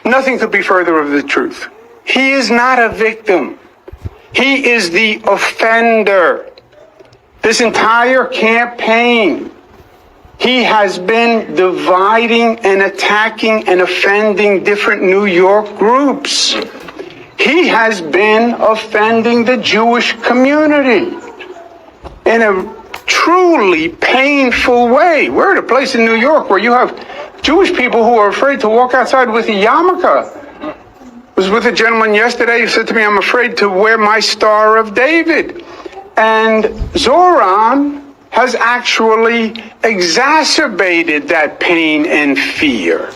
Nothing could be further of the truth. He is not a victim. He is the offender. This entire campaign, he has been dividing and attacking and offending different New York groups. He has been offending the Jewish community in a truly painful way. We're at a place in New York where you have Jewish people who are afraid to walk outside with a yarmulke. I was with a gentleman yesterday who said to me, I'm afraid to wear my Star of David. And Zoran has actually exacerbated that pain and fear.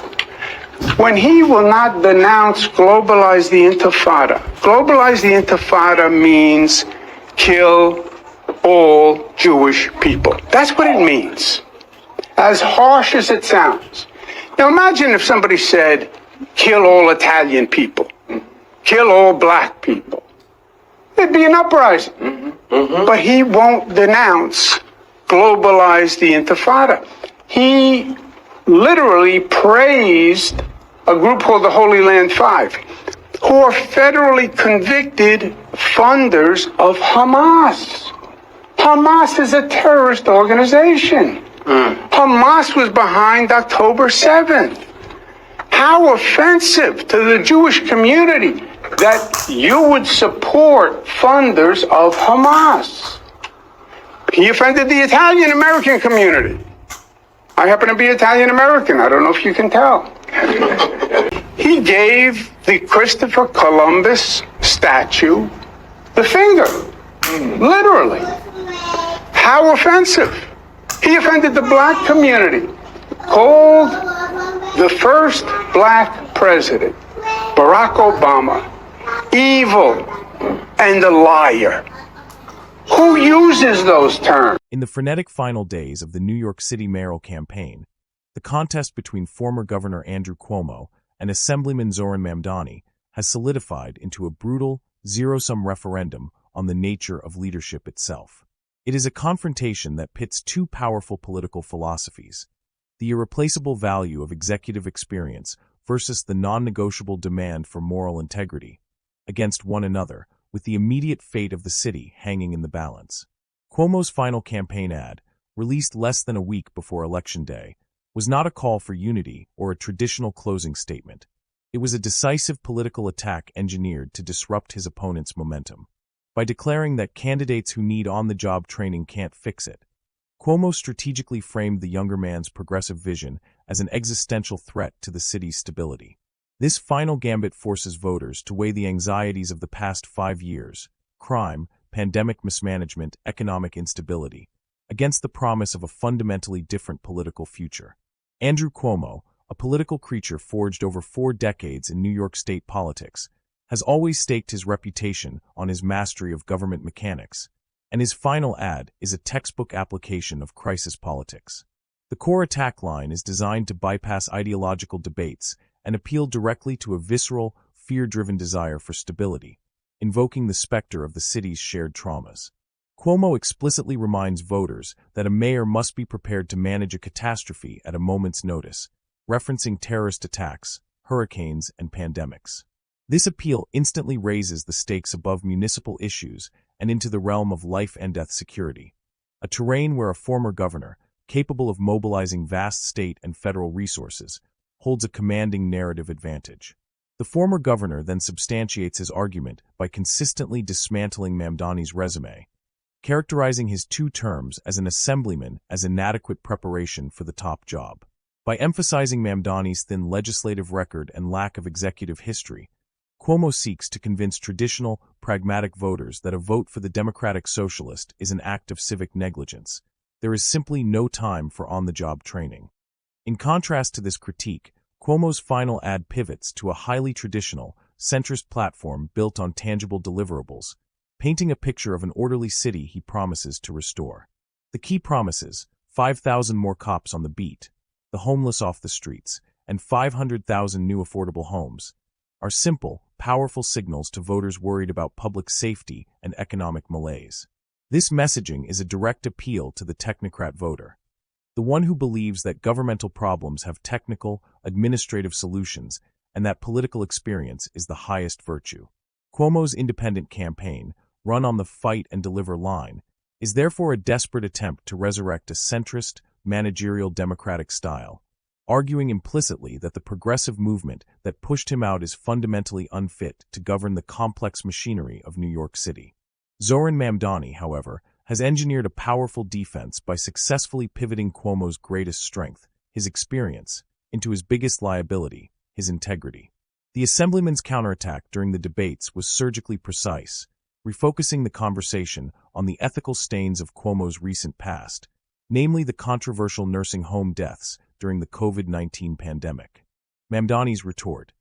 When he will not denounce globalize the Intifada. Globalize the Intifada means kill all Jewish people. That's what it means. As harsh as it sounds. Now imagine if somebody said, kill all Italian people, kill all black people. There'd be an uprising. But he won't denounce globalize the Intifada. He literally praised a group called the Holy Land Five, who are federally convicted funders of Hamas. Hamas is a terrorist organization. Hamas was behind October 7th. How offensive to the Jewish community that you would support funders of Hamas. He offended the Italian-American community. I happen to be Italian-American. I don't know if you can tell. He gave the Christopher Columbus statue the finger, literally. How offensive. He offended the black community, called the first black president, Barack Obama, evil and a liar. Who uses those terms? In the frenetic final days of the New York City mayoral campaign, the contest between former Governor Andrew Cuomo and Assemblyman Zoran Mamdani has solidified into a brutal, zero-sum referendum on the nature of leadership itself. It is a confrontation that pits two powerful political philosophies, the irreplaceable value of executive experience versus the non-negotiable demand for moral integrity, against one another, with the immediate fate of the city hanging in the balance. Cuomo's final campaign ad, released less than a week before Election Day, was not a call for unity or a traditional closing statement. It was a decisive political attack engineered to disrupt his opponent's momentum. By declaring that candidates who need on-the-job training can't fix it, Cuomo strategically framed the younger man's progressive vision as an existential threat to the city's stability. This final gambit forces voters to weigh the anxieties of the past 5 years, crime, pandemic mismanagement, economic instability, against the promise of a fundamentally different political future. Andrew Cuomo, a political creature forged over 4 decades in New York State politics, has always staked his reputation on his mastery of government mechanics, and his final ad is a textbook application of crisis politics. The core attack line is designed to bypass ideological debates and appeal directly to a visceral, fear-driven desire for stability, invoking the specter of the city's shared traumas. Cuomo explicitly reminds voters that a mayor must be prepared to manage a catastrophe at a moment's notice, referencing terrorist attacks, hurricanes, and pandemics. This appeal instantly raises the stakes above municipal issues and into the realm of life and death security, a terrain where a former governor, capable of mobilizing vast state and federal resources, holds a commanding narrative advantage. The former governor then substantiates his argument by consistently dismantling Mamdani's resume, characterizing his 2 terms as an assemblyman as inadequate preparation for the top job. By emphasizing Mamdani's thin legislative record and lack of executive history, Cuomo seeks to convince traditional, pragmatic voters that a vote for the Democratic Socialist is an act of civic negligence. There is simply no time for on-the-job training. In contrast to this critique, Cuomo's final ad pivots to a highly traditional, centrist platform built on tangible deliverables, painting a picture of an orderly city he promises to restore. The key promises, 5,000 more cops on the beat, the homeless off the streets, and 500,000 new affordable homes, are simple, powerful signals to voters worried about public safety and economic malaise. This messaging is a direct appeal to the technocrat voter, the one who believes that governmental problems have technical, administrative solutions and that political experience is the highest virtue. Cuomo's independent campaign, run on the fight and deliver line, is therefore a desperate attempt to resurrect a centrist, managerial democratic style, arguing implicitly that the progressive movement that pushed him out is fundamentally unfit to govern the complex machinery of New York City. Zoran Mamdani, however, has engineered a powerful defense by successfully pivoting Cuomo's greatest strength, his experience, into his biggest liability, his integrity. The Assemblyman's counterattack during the debates was surgically precise, refocusing the conversation on the ethical stains of Cuomo's recent past, namely the controversial nursing home deaths during the COVID-19 pandemic. Mamdani's retort: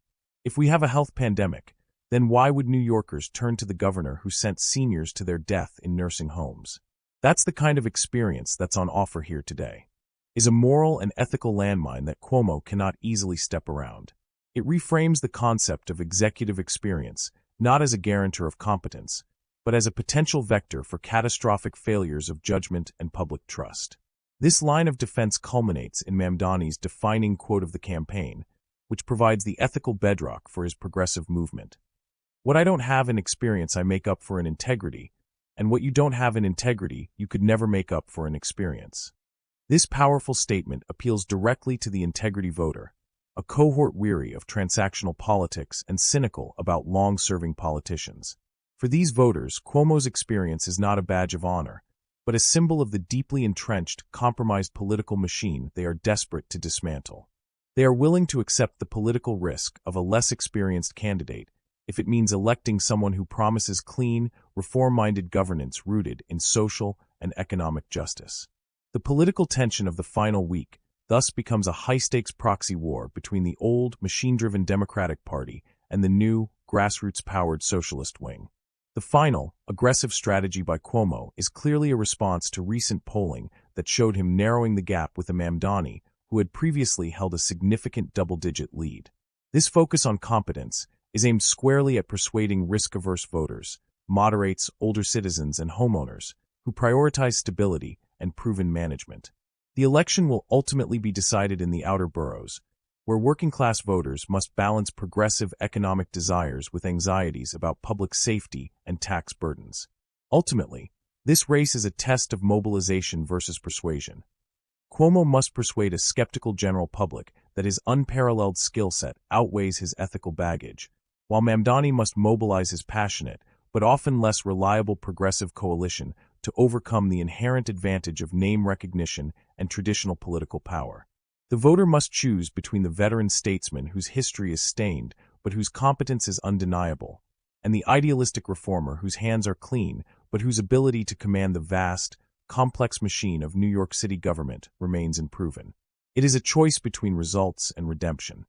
if we have a health pandemic, then why would New Yorkers turn to the governor who sent seniors to their death in nursing homes? That's the kind of experience that's on offer here today. Is a moral and ethical landmine that Cuomo cannot easily step around. It reframes the concept of executive experience not as a guarantor of competence, but as a potential vector for catastrophic failures of judgment and public trust. This line of defense culminates in Mamdani's defining quote of the campaign, which provides the ethical bedrock for his progressive movement. What I don't have in experience I make up for in integrity, and what you don't have in integrity you could never make up for in experience. This powerful statement appeals directly to the integrity voter, a cohort weary of transactional politics and cynical about long-serving politicians. For these voters, Cuomo's experience is not a badge of honor, but a symbol of the deeply entrenched, compromised political machine they are desperate to dismantle. They are willing to accept the political risk of a less experienced candidate if it means electing someone who promises clean, reform-minded governance rooted in social and economic justice. The political tension of the final week thus becomes a high-stakes proxy war between the old, machine-driven Democratic Party and the new, grassroots-powered socialist wing. The final, aggressive strategy by Cuomo is clearly a response to recent polling that showed him narrowing the gap with a Mamdani who had previously held a significant double-digit lead. This focus on competence is aimed squarely at persuading risk-averse voters, moderates, older citizens, and homeowners who prioritize stability and proven management. The election will ultimately be decided in the outer boroughs, where working-class voters must balance progressive economic desires with anxieties about public safety and tax burdens. Ultimately, this race is a test of mobilization versus persuasion. Cuomo must persuade a skeptical general public that his unparalleled skill set outweighs his ethical baggage, while Mamdani must mobilize his passionate, but often less reliable progressive coalition to overcome the inherent advantage of name recognition and traditional political power. The voter must choose between the veteran statesman whose history is stained but whose competence is undeniable, and the idealistic reformer whose hands are clean but whose ability to command the vast, complex machine of New York City government remains unproven. It is a choice between results and redemption.